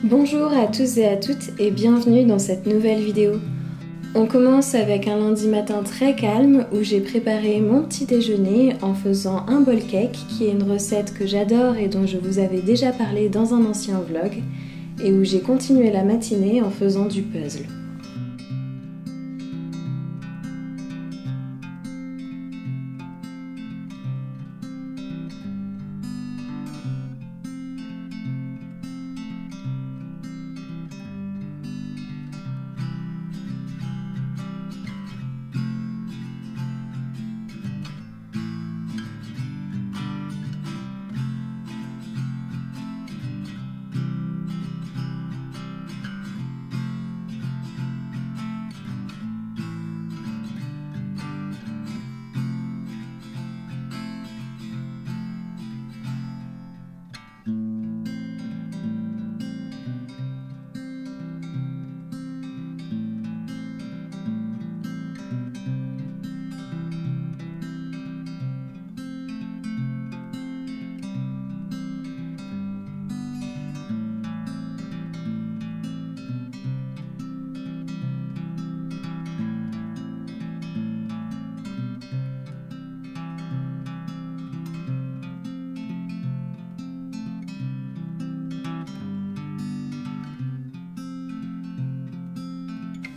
Bonjour à tous et à toutes et bienvenue dans cette nouvelle vidéo. On commence avec un lundi matin très calme où j'ai préparé mon petit déjeuner en faisant un bowl cake qui est une recette que j'adore et dont je vous avais déjà parlé dans un ancien vlog et où j'ai continué la matinée en faisant du puzzle.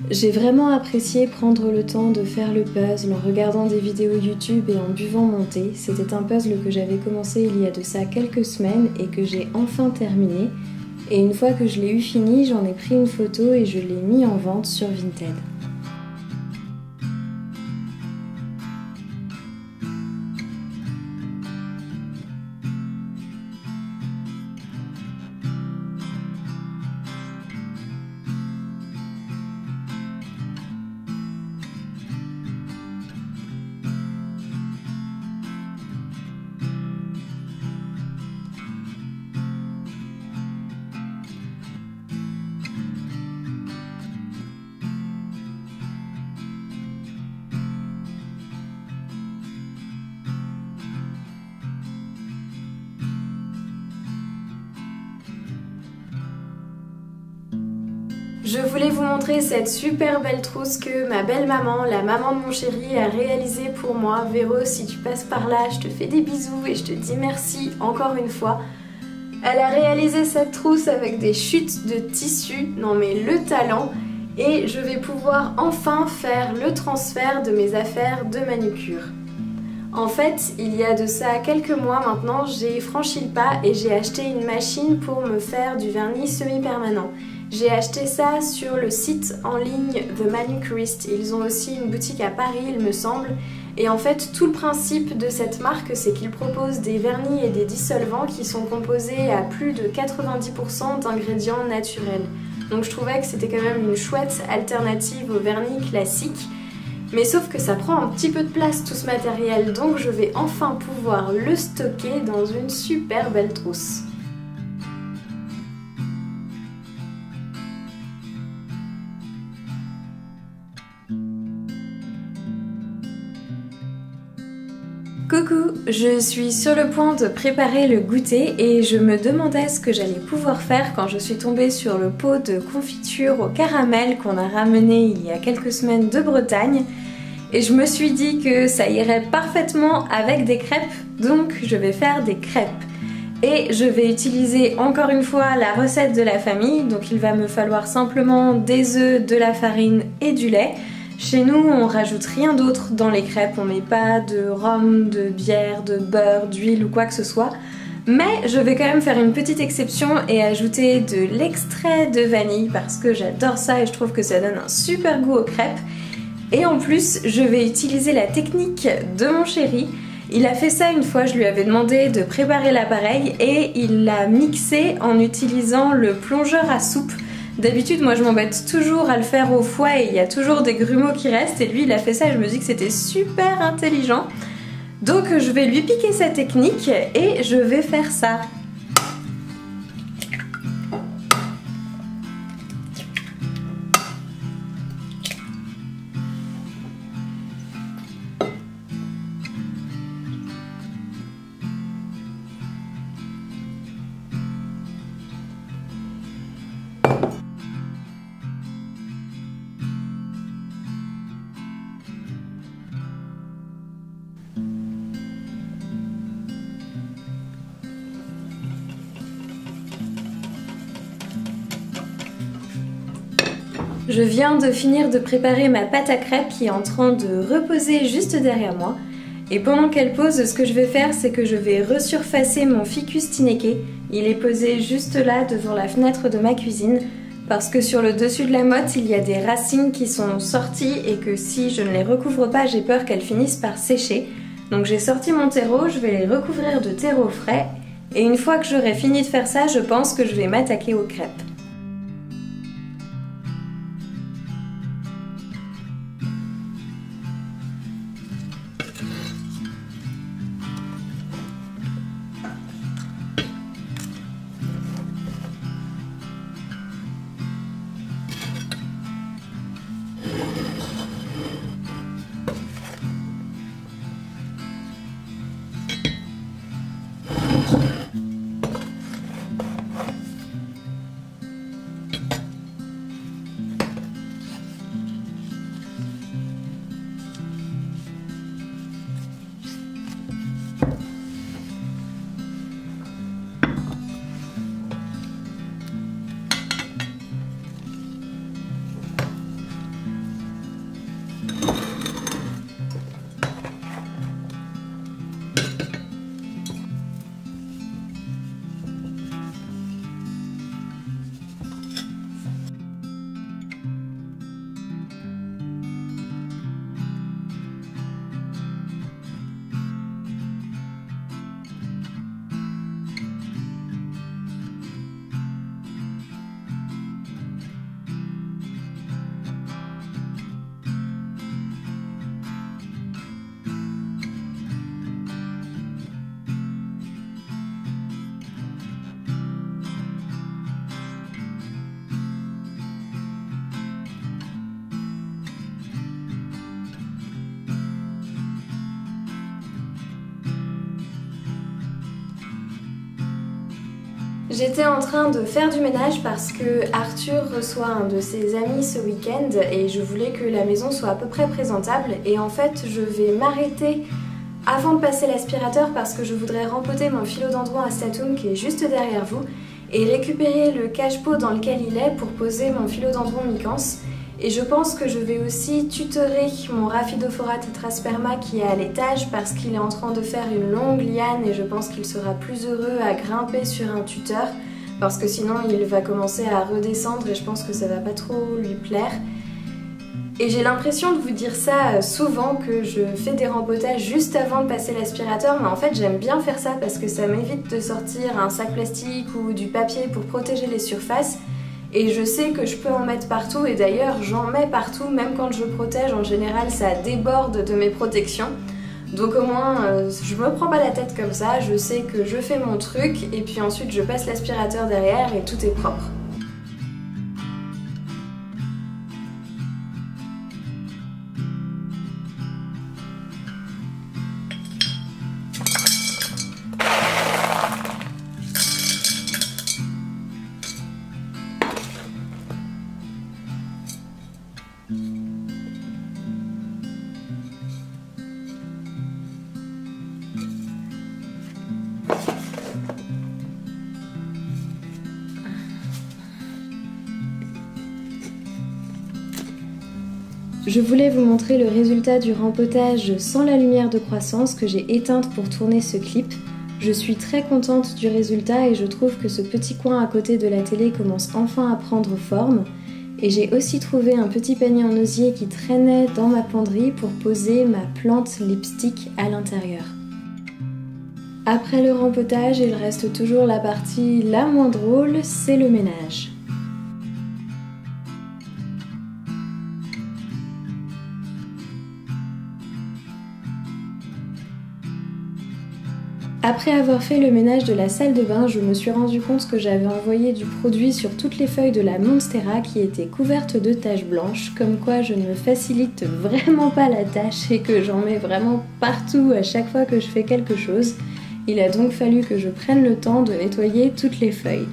J'ai vraiment apprécié prendre le temps de faire le puzzle en regardant des vidéos YouTube et en buvant mon thé. C'était un puzzle que j'avais commencé il y a de ça quelques semaines et que j'ai enfin terminé. Et une fois que je l'ai eu fini, j'en ai pris une photo et je l'ai mis en vente sur Vinted. Je voulais vous montrer cette super belle trousse que ma belle maman, la maman de mon chéri, a réalisée pour moi. Véro, si tu passes par là, je te fais des bisous et je te dis merci encore une fois. Elle a réalisé cette trousse avec des chutes de tissu, non mais le talent, et je vais pouvoir enfin faire le transfert de mes affaires de manucure. En fait, il y a de ça quelques mois maintenant, j'ai franchi le pas et j'ai acheté une machine pour me faire du vernis semi-permanent. J'ai acheté ça sur le site en ligne The Manucurist. Ils ont aussi une boutique à Paris, il me semble. Et en fait, tout le principe de cette marque, c'est qu'ils proposent des vernis et des dissolvants qui sont composés à plus de 90% d'ingrédients naturels. Donc je trouvais que c'était quand même une chouette alternative au vernis classique. Mais sauf que ça prend un petit peu de place tout ce matériel, donc je vais enfin pouvoir le stocker dans une super belle trousse. Coucou, je suis sur le point de préparer le goûter et je me demandais ce que j'allais pouvoir faire quand je suis tombée sur le pot de confiture au caramel qu'on a ramené il y a quelques semaines de Bretagne et je me suis dit que ça irait parfaitement avec des crêpes, donc je vais faire des crêpes. Et je vais utiliser encore une fois la recette de la famille, donc il va me falloir simplement des œufs, de la farine et du lait. Chez nous, on rajoute rien d'autre dans les crêpes, on met pas de rhum, de bière, de beurre, d'huile ou quoi que ce soit. Mais je vais quand même faire une petite exception et ajouter de l'extrait de vanille parce que j'adore ça et je trouve que ça donne un super goût aux crêpes. Et en plus, je vais utiliser la technique de mon chéri. Il a fait ça une fois, je lui avais demandé de préparer l'appareil et il l'a mixé en utilisant le plongeur à soupe. D'habitude, moi je m'embête toujours à le faire au fouet et il y a toujours des grumeaux qui restent et lui il a fait ça et je me dis que c'était super intelligent. Donc je vais lui piquer sa technique et je vais faire ça. Je viens de finir de préparer ma pâte à crêpes qui est en train de reposer juste derrière moi. Et pendant qu'elle pose, ce que je vais faire, c'est que je vais resurfacer mon ficus tineke. Il est posé juste là devant la fenêtre de ma cuisine parce que sur le dessus de la motte, il y a des racines qui sont sorties et que si je ne les recouvre pas, j'ai peur qu'elles finissent par sécher. Donc j'ai sorti mon terreau, je vais les recouvrir de terreau frais et une fois que j'aurai fini de faire ça, je pense que je vais m'attaquer aux crêpes. J'étais en train de faire du ménage parce que Arthur reçoit un de ses amis ce week-end et je voulais que la maison soit à peu près présentable et en fait je vais m'arrêter avant de passer l'aspirateur parce que je voudrais rempoter mon philodendron astatum qui est juste derrière vous et récupérer le cache-pot dans lequel il est pour poser mon philodendron micans. Et je pense que je vais aussi tutorer mon Rhaphidophora tetrasperma qui est à l'étage parce qu'il est en train de faire une longue liane et je pense qu'il sera plus heureux à grimper sur un tuteur parce que sinon il va commencer à redescendre et je pense que ça va pas trop lui plaire. Et j'ai l'impression de vous dire ça souvent que je fais des rempotages juste avant de passer l'aspirateur, mais en fait j'aime bien faire ça parce que ça m'évite de sortir un sac plastique ou du papier pour protéger les surfaces. Et je sais que je peux en mettre partout et d'ailleurs j'en mets partout, même quand je protège, en général ça déborde de mes protections. Donc au moins je me prends pas la tête comme ça, je sais que je fais mon truc et puis ensuite je passe l'aspirateur derrière et tout est propre. Je voulais vous montrer le résultat du rempotage sans la lumière de croissance que j'ai éteinte pour tourner ce clip. Je suis très contente du résultat et je trouve que ce petit coin à côté de la télé commence enfin à prendre forme. Et j'ai aussi trouvé un petit panier en osier qui traînait dans ma penderie pour poser ma plante lipstick à l'intérieur. Après le rempotage, il reste toujours la partie la moins drôle, c'est le ménage. Après avoir fait le ménage de la salle de bain, je me suis rendu compte que j'avais envoyé du produit sur toutes les feuilles de la Monstera qui étaient couvertes de taches blanches, comme quoi je ne me facilite vraiment pas la tâche et que j'en mets vraiment partout à chaque fois que je fais quelque chose. Il a donc fallu que je prenne le temps de nettoyer toutes les feuilles.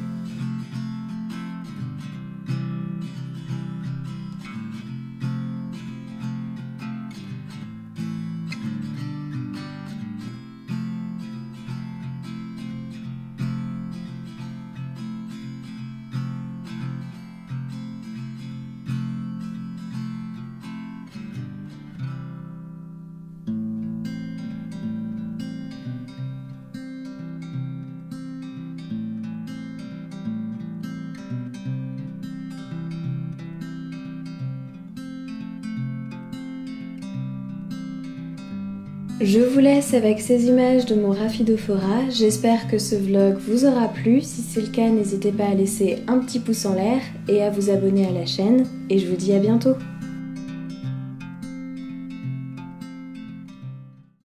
Je vous laisse avec ces images de mon Rhaphidophora. J'espère que ce vlog vous aura plu. Si c'est le cas, n'hésitez pas à laisser un petit pouce en l'air et à vous abonner à la chaîne. Et je vous dis à bientôt.